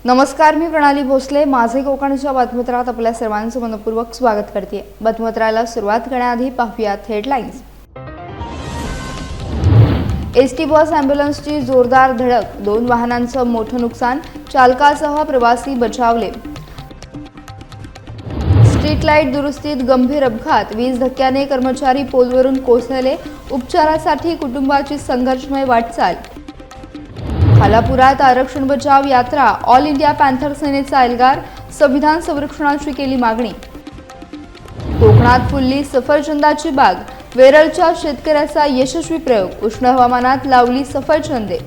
नमस्कार, मी प्रणाली भोसले. माझे कोकणच्या बातमीपत्रात आपल्या सर्वांचं मनपूर्वक स्वागत करते. बातमीपत्राला सुरुवात करण्याआधी पाहूयात हेडलाईन्स. एसटी बस ॲम्ब्युलन्सची जोरदार धडक, 2 वाहनांचं मोठं नुकसान, चालकासह प्रवासी बचावले. स्ट्रीट लाईट दुरुस्तीत गंभीर अपघात, वीज धक्क्याने कर्मचारी पोलवरून कोसळले, उपचारासाठी कुटुंबाची संघर्षमय वाटचाल. खालापुरात आरक्षण बचाव यात्रा, ऑल इंडिया पॅन्थर सेनेचा एल्गार, संविधान संरक्षणाची केली मागणी. कोकणात फुलली सफरचंदाची बाग, वेरळच्या शेतकऱ्याचा यशस्वी प्रयोग, उष्ण हवामानात लावली सफरचंदे.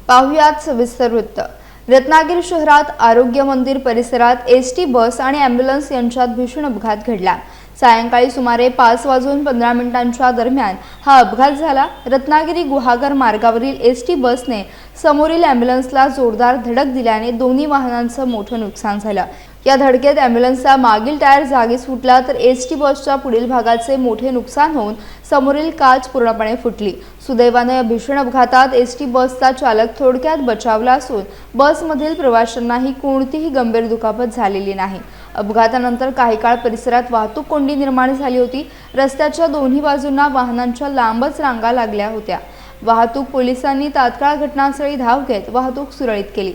पाहुयात सविस्तर वृत्त. रत्नागिरी शहरात आरोग्य मंदिर परिसरात एसटी बस आणि ॲम्ब्युलन्स यांच्यात भीषण अपघात घडला. सायंकाळी सुमारे 5:15 दरम्यान हा अपघात झाला. रत्नागिरी गुहागर मार्गावरील एसटी बसने समोरील ॲम्ब्युलन्सला जोरदार धडक दिल्याने दोन्ही वाहनांचं मोठं नुकसान झालं. या धडकेत ॲम्ब्युलन्सचा मागील टायर जागीच फुटला, तर एसटी बसच्या पुढील भागाचे मोठे नुकसान होऊन समोरील काच पूर्णपणे फुटली. सुदैवाने या भीषण अपघातात एसटी बसचा चालक थोडक्यात बचावला असून बसमधील प्रवाशांनाही कोणतीही गंभीर दुखापत झालेली नाही. अपघातानंतर काही काळ परिसरात वाहतूक कोंडी निर्माण झाली होती. रस्त्याच्या दोन्ही बाजूंना वाहनांच्या लांबच रांगा लागल्या होत्या. वाहतूक पोलिसांनी तात्काळ घटनास्थळी धाव घेत वाहतूक सुरळीत केली.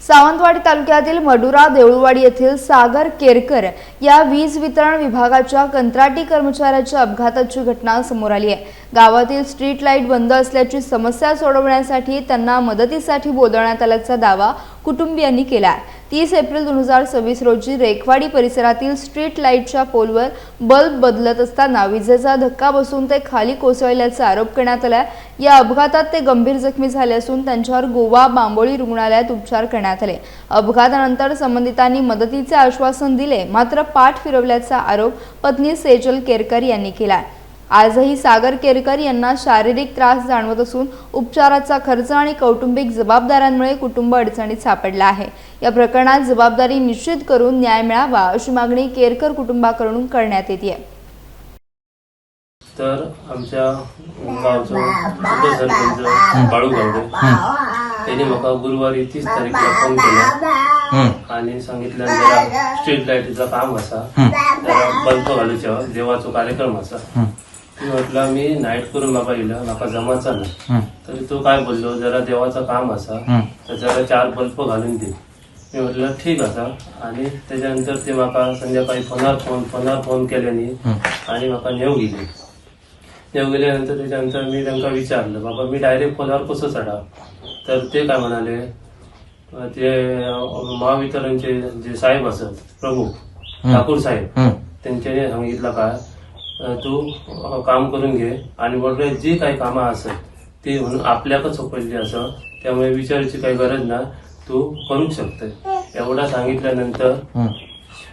सावंतवाडी तालुक्यातील मडुरा देऊळवाडी येथील सागर केरकर या वीज वितरण विभागाच्या कंत्राटी कर्मचाऱ्याच्या अपघाताची घटना समोर आली आहे. गावातील स्ट्रीट लाईट बंद असल्याची समस्या सोडवण्यासाठी त्यांना मदतीसाठी बोलावण्यात आल्याचा दावा कुटुंबियांनी केला आहे. 30 एप्रिल 2026 रोजी रेखवाडी परिसरातील स्ट्रीट लाईटच्या पोलवर बल्ब बदलत असताना विजेचा धक्का बसून ते खाली कोसळल्याचा आरोप करण्यात आला. या अपघातात ते गंभीर जखमी झाले असून त्यांच्यावर गोवा बांबोळी रुग्णालयात उपचार करण्यात आले. अपघातानंतर संबंधितांनी मदतीचे आश्वासन दिले, मात्र पाठ फिरवल्याचा आरोप पत्नी सेजल केरकर यांनी केला. आजही सागर केरकर यांना शारीरिक त्रास जाणवत असून उपचाराचा खर्च आणि कौटुंबिक जबाबदाऱ्यांमुळे कुटुंब अडचणीत सापडला आहे. या प्रकरणात जबाबदारी निश्चित करून न्याय मिळावा अशी मागणी केरकर कुटुंबाकडून करण्यात येते. तर आमच्या गावचं सरपंच बाळू गावडे त्यांनी मला गुरुवारी 30 तारीखला फोन केला आणि सांगितलं जरा स्ट्रीट लाईटीचं काम असा, जरा बल्ब घालूच्या देवाचा कार्यक्रम असा. मी म्हटलं मी नाईट करून म्हाका येयला, म्हाका जमाचा नाही. तर तो काय बोललो, जरा देवाचं काम असा तर जरा 4 बल्ब घालून दे. मी म्हटलं ठीक असा. आणि त्याच्यानंतर ते म्हाका संध्याकाळी फोनार फोन केल्याने आणि म्हाका नेऊ गेल्यानंतर त्याच्यानंतर मी त्यांना विचारलं, बाबा मी डायरेक्ट फोनावर कसं चढा. तर ते काय म्हणाले, ते महावितरणचे जे साहेब असत प्रमुख ठाकूर साहेब त्यांच्याने सांगितलं काय, तू काम करून घे आणि वगैरे जी काही कामं असत ती म्हणून आपल्याकडे सोपवली असं, त्यामुळे विचारायची काही गरज नाही, तू करू शकते. एवढा सांगितल्यानंतर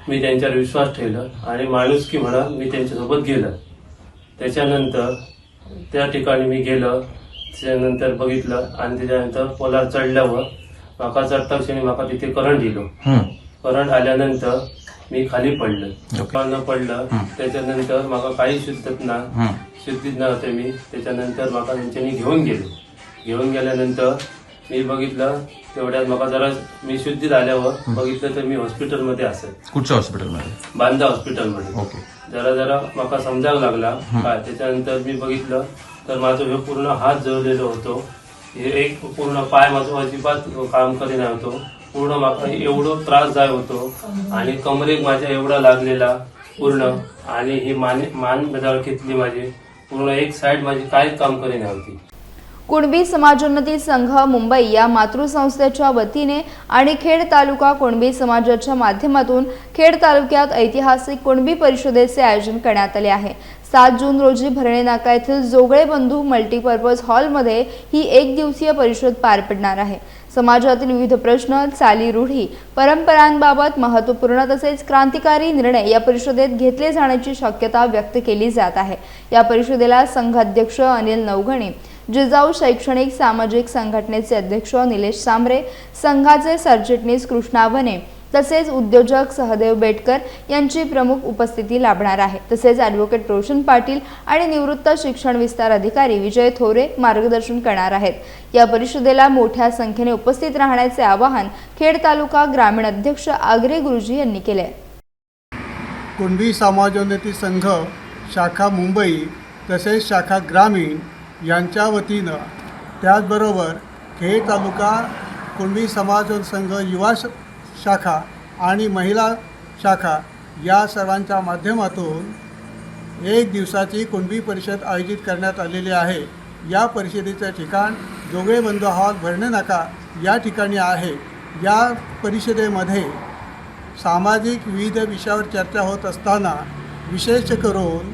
मी त्यांच्यावर विश्वास ठेवला आणि माणुसकी म्हणा मी त्यांच्यासोबत गेलं. त्याच्यानंतर त्या ठिकाणी मी गेलो, त्याच्यानंतर बघितलं आणि त्याच्यानंतर पोलार चढल्यावर माका चढता क्षणी माका तिथे करंट दिलो. करंट आल्यानंतर मी खाली पडलं. त्याच्यानंतर माका काही शुद्धीत नव्हते मी. त्याच्यानंतर माका त्यांच्यानी घेऊन गेल्यानंतर मी बघितलं तेवढ्यात माका जरा मी शुद्धीत आल्यावर बघितलं तर मी हॉस्पिटलमध्ये असेल. कुठच्या हॉस्पिटलमध्ये? बांदा हॉस्पिटलमध्ये. जरा माका समजावं लागला काय. त्याच्यानंतर मी बघितलं तर माझं हे पूर्ण हात जळलेलो होतो, हे एक पूर्ण पाय माझं अजिबात काम करी नव्हतो. पूर्ण माका एवढं त्रास जाय होतो आणि कमरेक माझ्या एवढा लागलेला पूर्ण, आणि ही मान बदळकीतली माझी पूर्ण एक साईड माझी काहीच काम करी नव्हती. कुणबी समाजोन्नती संघ मुंबई या मातृसंस्थेच्या वतीने आणि खेड तालुका कुणबी समाजाच्या माध्यमातून खेड तालुक्यात ऐतिहासिक कुणबी परिषदेचे आयोजन करण्यात आले आहे. 7 जून रोजी भरणे नाका येथील जोगळे बंधू मल्टीपर्पज हॉलमध्ये ही 1 दिवसीय परिषद पार पडणार आहे. समाजातील विविध प्रश्न, चाली, रूढी, परंपरांबाबत महत्त्वपूर्ण तसेच क्रांतिकारी निर्णय या परिषदेत घेतले जाण्याची शक्यता व्यक्त केली जात आहे. या परिषदेला संघाध्यक्ष अनिल नवघणे, जिजाऊ शैक्षणिक सामाजिक संघटनेचे अध्यक्ष निलेश सांबरे, संघाचे सरचिटणीस कृष्णा वने, तसेच उद्योजक सहदेव बेटकर यांची प्रमुख उपस्थिती लाभणार आहे। तसेच ॲडव्होकेट रोशन पाटील आणि निवृत्त शिक्षण विस्तार अधिकारी विजय थोरे मार्गदर्शन करणार आहेत। या परिषदेला मोठ्या संख्येने उपस्थित राहण्याचे आवाहन खेड तालुका ग्रामीण अध्यक्ष आगरे गुरुजी यांनी केले। कुणबी समाजोन्नती संघ शाखा मुंबई तसेच शाखा ग्रामीण यांच्या वतीनं, त्याचबरोबर खेड तालुका कुणबी समाजोन्नती संघ युवा शाखा आणि महिला शाखा या सर्वांच्या माध्यमातून एक दिवसाची कुणबी परिषद आयोजित करण्यात आलेली आहे। या परिषदेचं ठिकाण जोगळे बंधू हॉल भरणे नाका या ठिकाणी आहे। या परिषदेमध्ये सामाजिक विविध विषयावर चर्चा होत असताना विशेष करून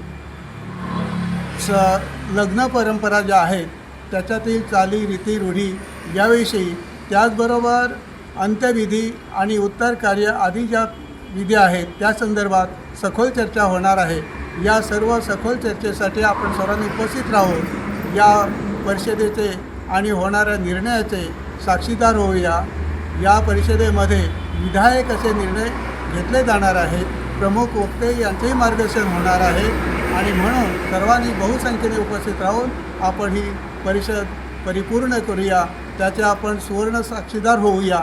लग्न परंपरा ज्या आहेत त्याच्यातील चाली रीती रूढी याविषयी, त्याचबरोबर अंत्यविधी आणि उत्तर कार्य आदी ज्या विधी आहेत त्या संदर्भात सखोल चर्चा होणार आहे। या सर्व सखोल चर्चेसाठी आपण सर्वांनी उपस्थित राहून या परिषदेचे आणि होणाऱ्या निर्णयाचे साक्षीदार होऊया। या परिषदेमध्ये विधायक असे निर्णय घेतले जाणार आहेत, प्रमुख वक्ते यांचेही मार्गदर्शन होणार आहे आणि म्हणून सर्वांनी बहुसंख्येने उपस्थित राहून आपण ही परिषद परिपूर्ण करूया, त्याचे आपण सुवर्ण साक्षीदार होऊया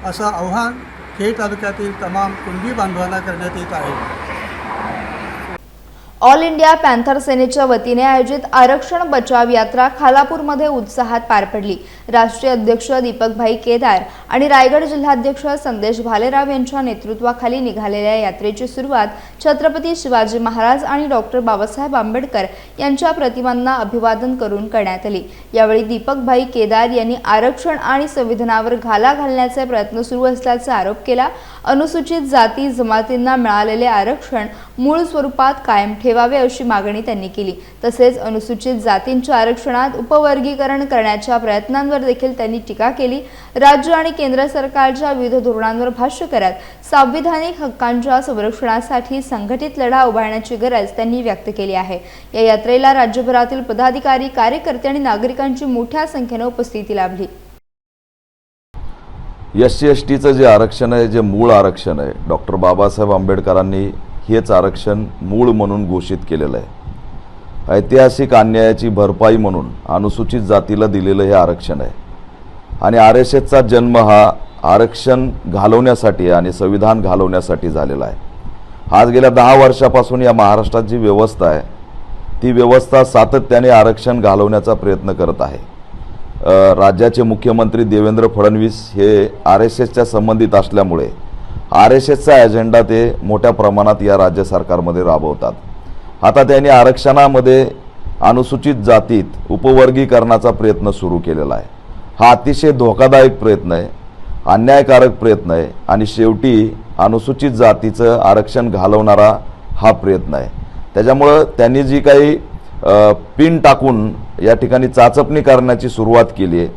असं आव्हान खेड तालुक्यातील तमाम कुणबी बांधवांना करण्यात येत आहे। ऑल इंडिया पॅन्थर सेनेच्या वतीने आयोजित आरक्षण बचाव यात्रा खालापूरमध्ये उत्साहात पार पडली। राष्ट्रीय अध्यक्ष दीपकभाई केदार आणि रायगड जिल्हाध्यक्ष संदेश भालेराव यांच्या नेतृत्वाखाली निघालेल्या यात्रेची सुरुवात छत्रपती शिवाजी महाराज आणि डॉक्टर बाबासाहेब आंबेडकर यांच्या प्रतिमांना अभिवादन करून करण्यात आली। यावेळी दीपकभाई केदार यांनी आरक्षण आणि संविधानावर घाला घालण्याचे प्रयत्न सुरू असल्याचा आरोप केला। अनुसूचित जाती जमातींना मिळालेले आरक्षण मूळ स्वरूपात कायम ठेवावे अशी मागणी त्यांनी केली। तसेच अनुसूचित जातींच्या आरक्षणात उपवर्गीकरण करण्याच्या प्रयत्नांवर देखील त्यांनी टीका केली। राज्य आणि केंद्र सरकारच्या विविध धोरणांवर भाष्य करत संविधानिक हक्कांच्या संरक्षणासाठी संघटित लढा उभारण्याची गरज त्यांनी व्यक्त केली आहे। या यात्रेला राज्यभरातील पदाधिकारी, कार्यकर्ते आणि नागरिकांची मोठ्या संख्येने उपस्थिती लाभली। SC/STचं जे आरक्षण आहे, जे मूळ आरक्षण आहे, डॉक्टर बाबासाहेब आंबेडकरांनी हेच आरक्षण मूळ म्हणून घोषित केलेलं आहे। ऐतिहासिक अन्यायाची भरपाई म्हणून अनुसूचित जातीला दिलेलं हे आरक्षण आहे आणि RSSचा जन्म हा आरक्षण घालवण्यासाठी आणि संविधान घालवण्यासाठी झालेला आहे। आज गेल्या 10 वर्षापासून या महाराष्ट्रात जी व्यवस्था आहे ती व्यवस्था सातत्याने आरक्षण घालवण्याचा प्रयत्न करत आहे। राज्याचे मुख्यमंत्री देवेंद्र फडणवीस हे RSSच्या संबंधित असल्यामुळे RSSचा एजेंडा ते मोठ्या प्रमाणात या राज्य सरकारमध्ये राबवतात। आता त्यांनी आरक्षणामध्ये अनुसूचित जातीत उपवर्गीकरणाचा प्रयत्न सुरू केलेला आहे। हा अतिशय धोकादायक प्रयत्न आहे, अन्यायकारक प्रयत्न आहे आणि शेवटी अनुसूचित जातीचं आरक्षण घालवणारा हा प्रयत्न आहे। त्याच्यामुळं त्यांनी जी काही पिन टाकून या ठिकाणी चाचपणी करण्याची सुरुवात केली आहे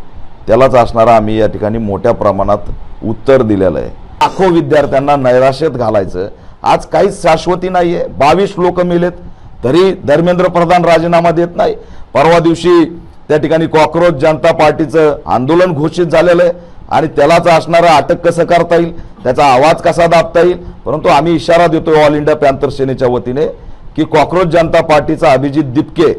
त्यालाच असणारा आम्ही या ठिकाणी मोठ्या प्रमाणात उत्तर दिलेलं आहे। लाखो विद्यार्थ्यांना नैराश्यात घालायचं आज काहीच शाश्वती नाही आहे। 22 लोक मेलेत तरी धर्मेंद्र प्रधान राजीनामा देत नाही। परवा दिवशी त्या ठिकाणी कॉकरोच जनता पार्टीचं आंदोलन घोषित झालेलं आहे आणि त्यालाच असणारा अटक कसं करता येईल, त्याचा आवाज कसा दाबता येईल। परंतु आम्ही इशारा देतोय ऑल इंडिया पॅन्थर सेनेच्या वतीने की कॉकरोच जनता पार्टीचा अभिजित दिपके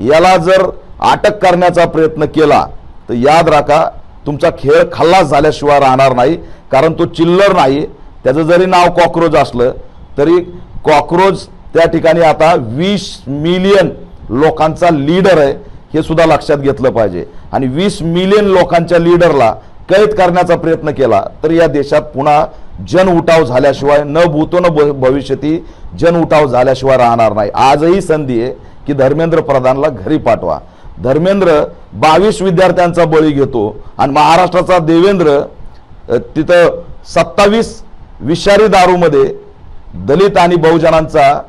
याला जर अटक करण्याचा प्रयत्न केला तर याद राखा तुमचा खेळ खल्लास झाल्याशिवाय राहणार नाही, कारण तो चिल्लर नाही। त्याचं जरी नाव कॉकरोच असलं तरी कॉकरोच त्या ठिकाणी आता 20 मिलियन लोकांचा लीडर आहे हे सुद्धा लक्षात घेतलं पाहिजे आणि 20 मिलियन लोकांच्या लीडरला कैद करण्याचा प्रयत्न केला तर या देशात पुन्हा जन उठाव झाल्याशिवाय न भूतो न भविष्यती जन उठाव झाल्याशिवाय राहणार नाही। आजही संधी आहे की धर्मेंद्र प्रधानला घरी पाठवा। धर्मेंद्र 22 विद्यार्थ्यांचा बळी घेतो आणि महाराष्ट्राचा देवेंद्र तिथं 27 विषारी दारूमध्ये दलित आणि बहुजनांचा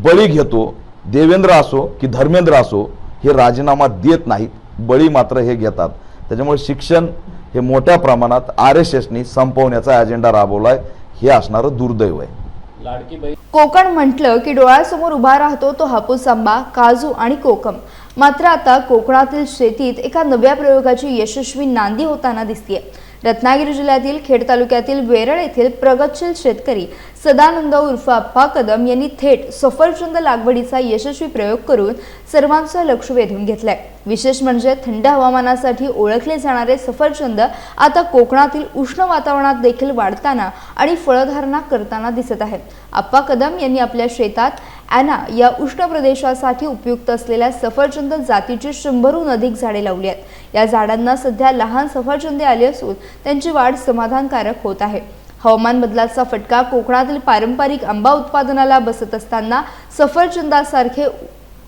बळी घेतो। देवेंद्र असो की धर्मेंद्र असो हे राजीनामा देत नाहीत, बळी मात्र हे घेतात। त्याच्यामुळे शिक्षण हे मोठ्या प्रमाणात RSSनी संपवण्याचा अजेंडा राबवलाय, हे असणारं दुर्दैव आहे। कोकण म्हटलं की डोळ्यासमोर उभा राहतो तो हापूस आंबा, काजू आणि कोकम। मात्र आता कोकणातील शेतीत एका नव्या प्रयोगाची यशस्वी नांदी होताना दिसतेय। रत्नागिरी जिल्ह्यातील खेड तालुक्यातील वेरळ येथील प्रगतशील शेतकरी सदानंद उर्फ अप्पा कदम यांनी थेट सफरचंद लागवडीचा यशस्वी प्रयोग करून सर्वांचं लक्ष वेधून घेतलंय। विशेष म्हणजे थंड हवामानासाठी ओळखले जाणारे सफरचंद आता कोकणातील उष्ण वातावरणात देखील वाढताना आणि फळधारणा करताना दिसत आहेत। अप्पा कदम यांनी आपल्या शेतात ॲना या उष्ण प्रदेशासाठी उपयुक्त असलेल्या सफरचंद जातीची 100हून अधिक झाडे लावली आहेत। या झाडांना सध्या लहान सफरचंदे आली असून त्यांची वाढ समाधानकारक होत आहे। हवामान बदलाचा फटका कोकणातील पारंपरिक आंबा उत्पादनाला बसत असताना सफरचंदासारखे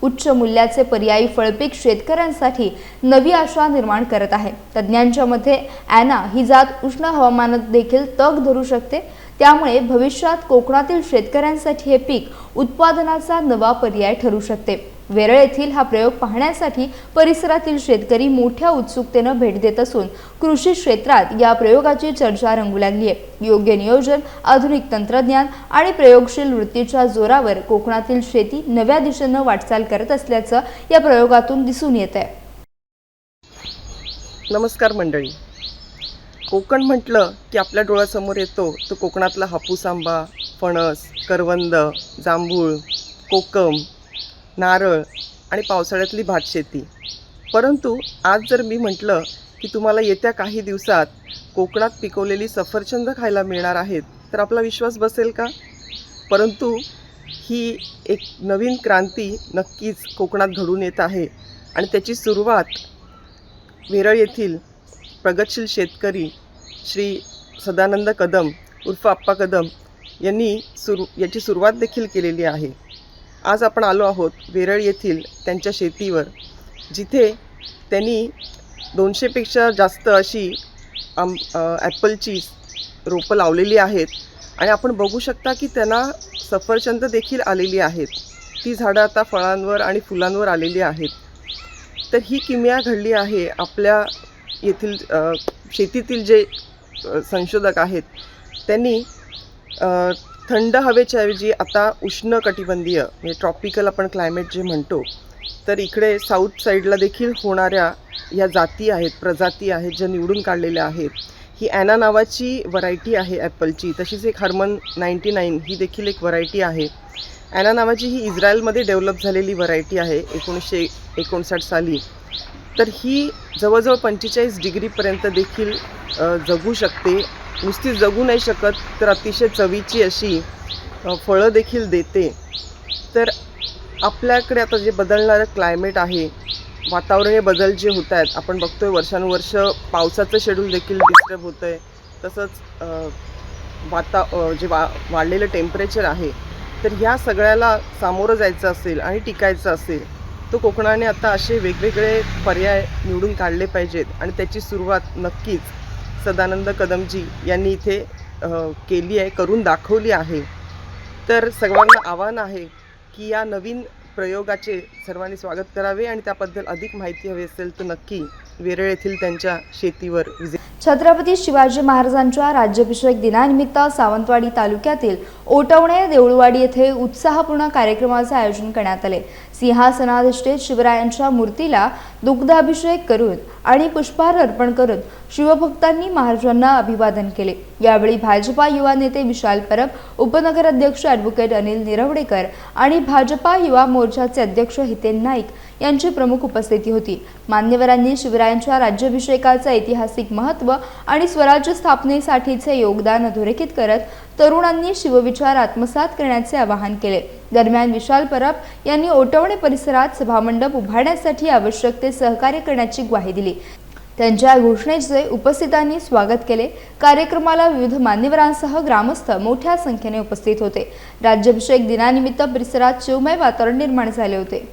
उच्च मूल्याचे पर्यायी फळपीक शेतकऱ्यांसाठी नवी आशा निर्माण करत आहे। तज्ज्ञांच्या मते ॲना ही जात उष्ण हवामानात देखील तग धरू शकते, त्यामुळे भविष्यात कोकणातील शेतकऱ्यांसाठी हे पीक उत्पादनाचा नवा पर्याय ठरू शकते। वेरळ येथील हा प्रयोग पाहण्यासाठी परिसरातील शेतकरी मोठ्या उत्सुकतेने भेट देत असून कृषी क्षेत्रात या प्रयोगाची चर्चा रंगू लागली आहे। योग्य नियोजन, आधुनिक तंत्रज्ञान आणि प्रयोगशील वृत्तीच्या जोरावर कोकणातील शेती नव्या दिशेने वाटचाल करत असल्याचं या प्रयोगातून दिसून येत आहे। नमस्कार मंडळी, कोकण म्हटलं की आपल्या डोळ्यासमोर येतो तो कोकणातला हापूस आंबा, फणस, करवंद, जांभूळ, कोकम, नारळ आणि पावसाळ्यातली भातशेती। परंतु आज जर मी म्हटलं की तुम्हाला येत्या काही दिवसात कोकणात पिकवलेली सफरचंद खायला मिळणार आहेत तर आपला विश्वास बसेल का? परंतु ही एक नवीन क्रांती नक्कीच कोकणात घडून येत आहे आणि त्याची सुरुवात वेरळ येथील प्रगतशील शेतकरी श्री सदानंद कदम उर्फ अप्पा कदम यांनी याची सुरुवात देखील केलेली आहे। आज आपण आलो आहोत वेरळ येथील त्यांच्या शेतीवर, जिथे त्यांनी 200पेक्षा जास्त अशी ॲपलची रोपं लावलेली आहेत आणि आपण बघू शकता की त्यांना सफरचंद देखील आलेली आहेत। ती झाडं आता फळांवर आणि फुलांवर आलेली आहेत। तर ही किमया घडली आहे आपल्या येथील शेतीतील जे संशोधक आहेत त्यांनी थंड हवेच्या ऐवजी आता उष्ण कटिबंधीय म्हणजे ट्रॉपिकल आपण क्लायमेट जे म्हणतो, तर इकडे साऊथ साईडला देखील होणाऱ्या या जाती आहेत, प्रजाती आहेत ज्या निवडून काढलेल्या आहेत। ही ॲना नावाची व्हरायटी आहे ॲपलची, तशीच एक हर्मन 99 ही देखील एक व्हरायटी आहे। ॲना नावाची ही इस्रायलमध्ये डेव्हलप झालेली व्हरायटी आहे 1959 साली। तर ही जवळजवळ 45 डिग्रीपर्यंत देखील जगू शकते। नुसती जगू नाही शकत तर अतिशय चवीची अशी फळं देखील देते। तर आपल्याकडे आता जे बदलणारं क्लायमेट आहे, वातावरणीय बदल जे होत आहेत, आपण बघतोय वर्षानुवर्ष पावसाचं शेड्यूल देखील डिस्टर्ब होतं आहे। तसंच जे वाढलेलं टेम्परेचर आहे, तर ह्या सगळ्याला सामोरं जायचं असेल आणि टिकायचं असेल तो कोकणाने आता असे वेगवेगळे पर्याय निवडून काढले पाहिजेत आणि त्याची सुरुवात नक्कीच सदानंद कदमजी यांनी इथे केली आहे, करून दाखवली आहे। तर सर्वांना आव्हान आहे की या नवीन प्रयोगाचे सर्वांनी स्वागत करावे आणि त्याबद्दल अधिक माहिती हवी असेल तर नक्की वेरळ येथील त्यांच्या शेतीवर विजिट। छत्रपती शिवाजी महाराजांच्या राज्याभिषेक दिनानिमित्त सावंतवाडी तालुक्यातील ओटवणे देऊळवाडी येथे उत्साहपूर्ण कार्यक्रमाचे आयोजन करण्यात आले। सिंहासनाधिष्ठित शिवरायांच्या मूर्तीला दुग्धाभिषेक करून आणि पुष्पहार अर्पण करून शिवभक्तांनी महाराजांना अभिवादन केले। यावेळी भाजपा युवा नेते विशाल परब, उपनगर अध्यक्ष ॲडव्होकेट अनिल निरवडेकर आणि भाजपा युवा मोर्चाचे अध्यक्ष हितेन नाईक यांची प्रमुख उपस्थिती होती। मान्यवरांनी शिवरायांच्या राज्याभिषेकाचे ऐतिहासिक महत्त्व आणि स्वराज्य स्थापनेसाठीचे योगदान अधोरेखित करत तरुणांनी शिवविचार आत्मसात करण्याचे आवाहन केले। दरम्यान विशाल परब यांनी ओटवणे परिसरात सभामंडप उभारण्यासाठी आवश्यक ते सहकार्य करण्याची ग्वाही दिली। त्यांच्या घोषणेचे उपस्थितांनी स्वागत केले। कार्यक्रमाला विविध मान्यवरांसह ग्रामस्थ मोठ्या संख्येने उपस्थित होते। राज्याभिषेक दिनानिमित्त परिसरात शिवमय वातावरण निर्माण झाले होते।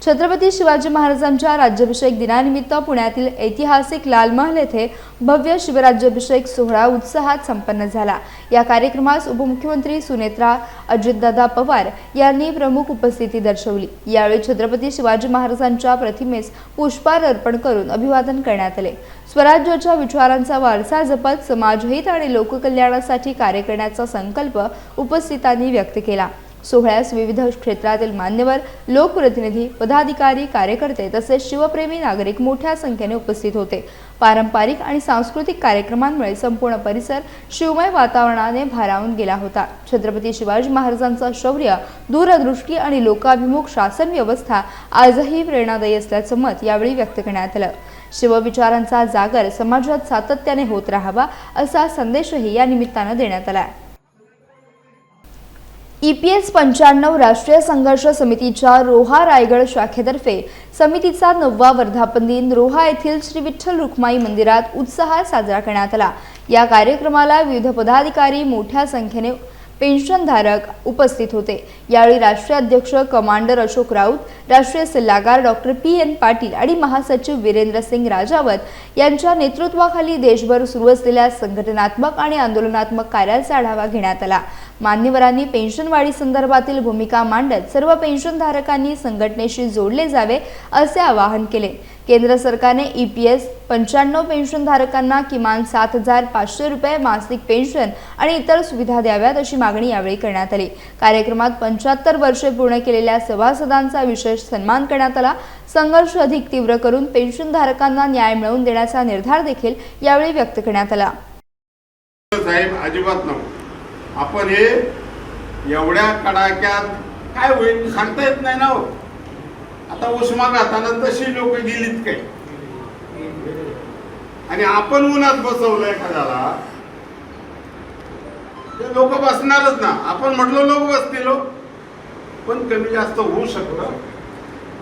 छत्रपती शिवाजी महाराजांच्या राज्याभिषेक दिनानिमित्त पुण्यातील ऐतिहासिक लाल महल येथे भव्य शिवराज्याभिषेक सोहळा उत्साहात संपन्न झाला। या कार्यक्रमास उपमुख्यमंत्री सुनेत्रा अजितदादा पवार यांनी प्रमुख उपस्थिती दर्शवली। यावेळी छत्रपती शिवाजी महाराजांच्या प्रतिमेस पुष्पहार अर्पण करून अभिवादन करण्यात आले। स्वराज्याच्या विचारांचा वारसा जपत समाजहित आणि लोककल्याणासाठी कार्य करण्याचा संकल्प उपस्थितांनी व्यक्त केला। सोहळ्यास विविध क्षेत्रातील मान्यवर, लोकप्रतिनिधी, पदाधिकारी, कार्यकर्ते तसेच शिवप्रेमी नागरिक मोठ्या संख्येने उपस्थित होते. पारंपरिक आणि सांस्कृतिक कार्यक्रमांमुळे संपूर्ण परिसर शिवमय वातावरणाने भारावून गेला होता. छत्रपती शिवाजी महाराजांचं शौर्य, दूरदृष्टी आणि लोकाभिमुख शासन व्यवस्था आजही प्रेरणादायी असल्याचं मत यावेळी व्यक्त करण्यात आलं. शिवविचारांचा जागर समाजात सातत्याने होत राहावा असा संदेशही या निमित्तानं देण्यात आला. EPS 95 राष्ट्रीय संघर्ष समितीच्या रोहा रायगड शाखेतर्फे समितीचा 9वा वर्धापन दिन रोहा येथील श्री विठ्ठल रुक्माई मंदिरात उत्साहात साजरा करण्यात आला. या कार्यक्रमाला विविध पदाधिकारी, मोठ्या संख्येने पेन्शनधारक उपस्थित होते. यावेळी राष्ट्रीय अध्यक्ष कमांडर अशोक राऊत, राष्ट्रीय सल्लागार डॉक्टर PN पाटील आणि महासचिव वीरेंद्र सिंग राजावत यांच्या नेतृत्वाखाली देशभर सुरू असलेल्या संघटनात्मक आणि आंदोलनात्मक कार्याचा आढावा घेण्यात आला. मान्यवरांनी पेन्शनवाढी संदर्भातील भूमिका मांडत सर्व पेन्शनधारकांनी संघटनेशी जोडले जावे असे आवाहन केले. केंद्र सरकारने EPS 95 पेन्शनधारकांना किमान 7,500 रुपये मासिक पेन्शन आणि इतर सुविधा द्याव्यात अशी मागणी यावेळी करण्यात आली. कार्यक्रमात 75 वर्षे पूर्ण केलेल्या सभासदांचा विशेष सन्मान करण्यात आला. संघर्ष अधिक तीव्र करून पेन्शनधारकांना न्याय मिळवून देण्याचा निर्धार देखील यावेळी व्यक्त करण्यात आला. साहेब अजिबात नको. आपण हे एवढ्या कडाक्यात काय होईल सांगता येत नाही ना. आता उष्माघातानं तशी लोक गेलीत काय, आणि आपण उन्हात बसवलं एखाद्याला, ते लोक बसणारच ना. आपण म्हटलो लोक बसतील, पण कमी जास्त होऊ शकतं.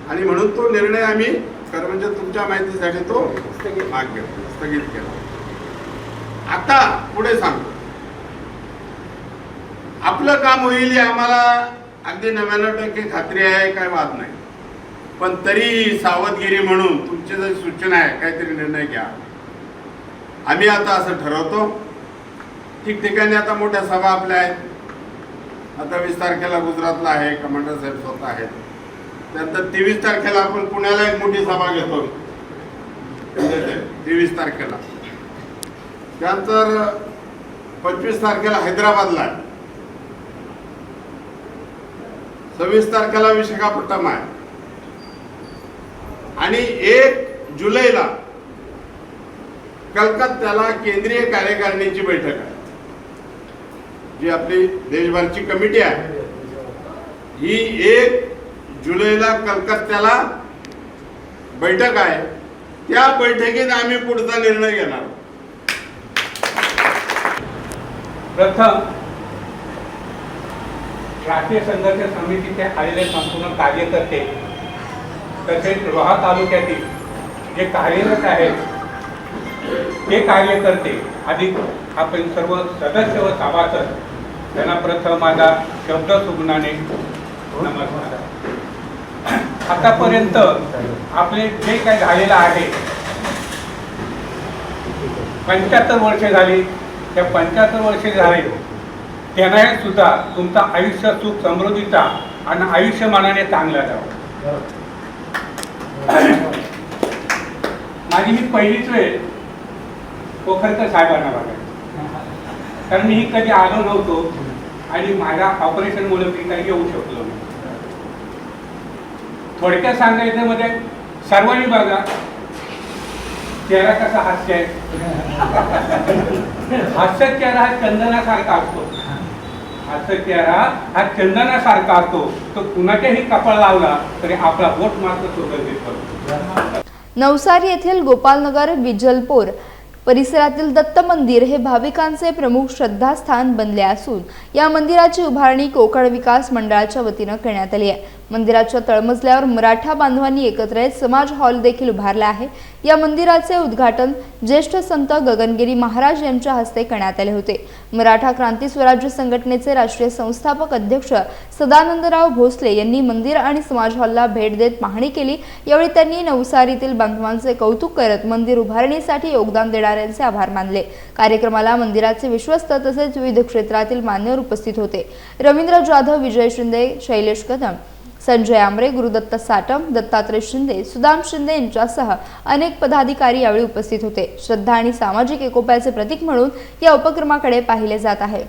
आणि म्हणून तो निर्णय आम्ही म्हणजे तुमच्या माहितीसाठी तो स्थगित केला. आता पुढे सांगतो, आपलं काम होईल हे आम्हाला अगदी 99% खात्री आहे, काय वाद नाही. पण तरी सावधगिरी म्हणून तुमची जर सूचना आहे, काहीतरी निर्णय घ्या. आम्ही आता असं ठरवतो, ठिकठिकाणी आता मोठ्या सभा आपल्या आहेत. आता 20 तारखेला गुजरातला आहे, कमांडर साहेब स्वतः आहेत. त्यानंतर 23 तारखेला आपण पुण्याला एक मोठी सभा घेतो, 23 तारखेला. त्यानंतर 25 तारखेला हैदराबादला आहे. 26 तारखेला विशाखापट्टणम आहे. आणि 1 जुलैला कलकत्त्याला केंद्रीय कार्यकारिणीची बैठक आहे, जी आपली देशभरची कमिटी आहे. ही 1 जुलैला कलकत्त्याला बैठक आहे. त्या बैठकीत आम्ही पुढचा निर्णय घेणार. प्रथम राष्ट्रीय संघर्ष समितीचे आलेले संपूर्ण कार्यकर्ते तसेच रोहा तालुक्यातील जे कार्यरत आहेत ते कार्यकर्ते अधिक आपण सर्व सदस्य व सभासद त्यांना प्रथम माझा शब्द सुमनाने नमस्कार. आतापर्यंत आपले जे काही झालेलं आहे 75 वर्षे झाली. त्या 75 वर्षे झाले त्यांना सुद्धा तुमचा आयुष्य सुख समृद्धीचा आणि आयुष्यमानाने चांगला जावं. माझी ही पहिलीच वेळ पोखरकर साहेबांना बघायची, कारण मी कधी आलो नव्हतो आणि माझ्या ऑपरेशनमुळे मी काही येऊ शकलो नाही. थोडक्यात सांगायचं मध्ये सर्वांनी बघा चेहरा कसा हास्य आहे. हास्य चेहरा हा चंदनासारखा असतो. हास्य चेहरा हा चंदनासारखा असतो. तो कुणाच्याही कपाळ लावला तरी आपला बोट मात्र सुगंधित करतो. नवसारी येथील गोपालनगर विजलपोर परिसरातील दत्त मंदिर हे भाविकांचे प्रमुख श्रद्धास्थान बनले असून या मंदिराची उभारणी कोकण विकास मंडळाच्या वतीनं करण्यात आली आहे. मंदिराच्या तळमजल्यावर मराठा बांधवांनी एकत्र येत समाज हॉल देखील उभारला आहे. या मंदिराचे उद्घाटन ज्येष्ठ संत गगनगिरी महाराज यांच्या हस्ते करण्यात आले होते. मराठा क्रांती स्वराज्य संघटनेचे राष्ट्रीय संस्थापक अध्यक्ष सदानंदराव भोसले यांनी मंदिर आणि समाज हॉलला भेट देत पाहणी केली. यावेळी त्यांनी नवसारीतील बांधवांचे कौतुक करत मंदिर उभारणीसाठी योगदान देणाऱ्यांचे आभार मानले. कार्यक्रमाला मंदिराचे विश्वस्त तसेच विविध क्षेत्रातील मान्यवर उपस्थित होते. रवींद्र जाधव, विजय शिंदे, शैलेश कदम, संजय आमरे, गुरुदत्त साटम, दत्तात्रय शिंदे, सुदाम शिंदे यांच्यासह अनेक पदाधिकारी यावेळी उपस्थित होते. श्रद्धा आणि सामाजिक एकोप्याचे प्रतीक म्हणून या उपक्रमाकडे पाहिले जात आहे.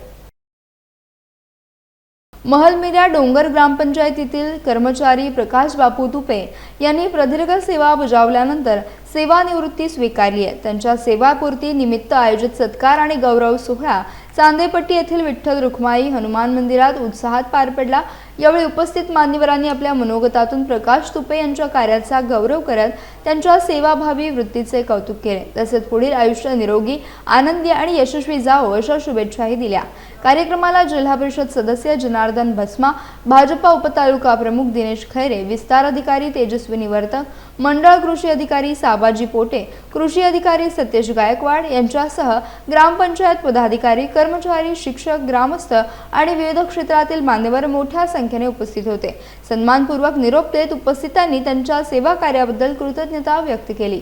महलमिरा डोंगर ग्रामपंचायतीतील कर्मचारी प्रकाश बापू तुपे यांनी प्रदीर्घ सेवा बजावल्यानंतर सेवानिवृत्ती स्वीकारली आहे। त्यांच्या सेवापूर्ती निमित्त आयोजित सत्कार आणि गौरव सोहळा चांदेपट्टी येथील विठ्ठल रुक्माई हनुमान मंदिरात उत्साहात पार पडला। यावेळी उपस्थित मान्यवरांनी आपल्या मनोगतातून प्रकाश तुपे यांच्या कार्याचा गौरव करत त्यांच्या सेवाभावी वृत्तीचे कौतुक केले। तसेच पुढील आयुष्य निरोगी, आनंदी आणि यशस्वी जावो अशा शुभेच्छाही दिल्या। कार्यक्रमाला जिल्हा परिषद सदस्य जनार्दन भस्मा, भाजपा उपतालुका प्रमुख दिनेश खैरे, विस्तार अधिकारी तेजस्वी निवर्तक, मंडळ कृषी अधिकारी साबाजी पोटे, कृषी अधिकारी सतेज गायकवाड यांच्यासह ग्रामपंचायत पदाधिकारी, कर्मचारी, शिक्षक, ग्रामस्थ आणि विविध क्षेत्रातील मान्यवर मोठ्या संख्येने उपस्थित होते। सन्मानपूर्वक निरोप देत उपस्थितांनी त्यांच्या सेवा कार्याबद्दल कृतज्ञता व्यक्त केली।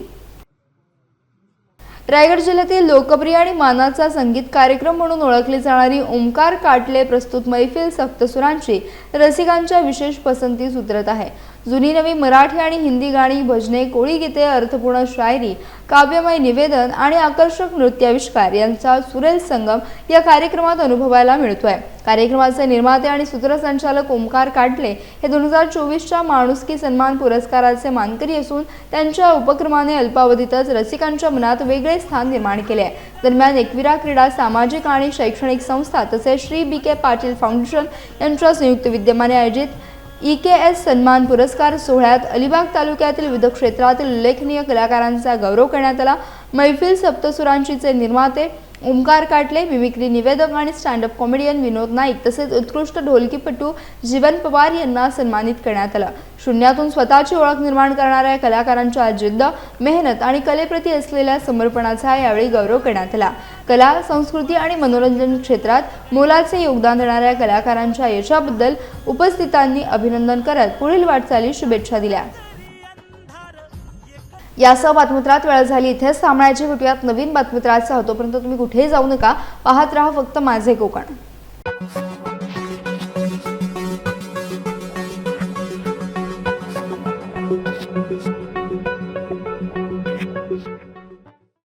रायगड जिल्ह्यातील लोकप्रिय आणि मानाचा संगीत कार्यक्रम म्हणून ओळखली जाणारी ओमकार काटले प्रस्तुत मैफिल सप्तसुरांची रसिकांच्या विशेष पसंतीस उतरत आहे। जुनी नवी मराठी आणि हिंदी गाणी, भजने, कोळी गीते, अर्थपूर्ण शायरी, काव्यमय निवेदन आणि आकर्षक नृत्याविष्कार यांचा सुरेल संगम या कार्यक्रमात अनुभवायला मिळतोय। कार्यक्रमाचे निर्माते आणि सूत्रसंचालक ओमकार काटले हे 2024च्या माणुसकी सन्मान पुरस्काराचे मानकरी असून त्यांच्या उपक्रमाने अल्पावधीतच रसिकांच्या मनात वेगळे स्थान निर्माण केले आहे। दरम्यान एकविरा क्रीडा, सामाजिक आणि शैक्षणिक संस्था तसेच श्री बी.के. पाटील फाउंडेशन यांच्या संयुक्त विद्यमाने आयोजित EKS सन्मान पुरस्कार सोहळ्यात अलिबाग तालुक्यातील विविध क्षेत्रातील उल्लेखनीय कलाकारांचा गौरव करण्यात आला। मैफिल सप्तसुरांचीचे निर्माते ओमकार काटले, मिमिक्री निवेदक आणि स्टँडअप कॉमेडियन विनोद नाईक तसेच उत्कृष्ट ढोलकीपटू जीवन पवार यांना सन्मानित करण्यात आलं। शून्यातून स्वतःची ओळख निर्माण करणाऱ्या कलाकारांच्या जिद्द, मेहनत आणि कलेप्रती असलेल्या समर्पणाचा यावेळी गौरव करण्यात आला। कला, संस्कृती आणि मनोरंजन क्षेत्रात मोलाचे योगदान देणाऱ्या कलाकारांच्या यशाबद्दल उपस्थितांनी अभिनंदन करत पुढील वाटचालीस शुभेच्छा दिल्या। यासह बातमीपत्रात वेळ झाली इथेच थांबण्याची। भेटूयात नवीन बातमीपत्रासह। तोपर्यंत तुम्ही कुठेही जाऊ नका, पाहत राहा फक्त माझे कोकण।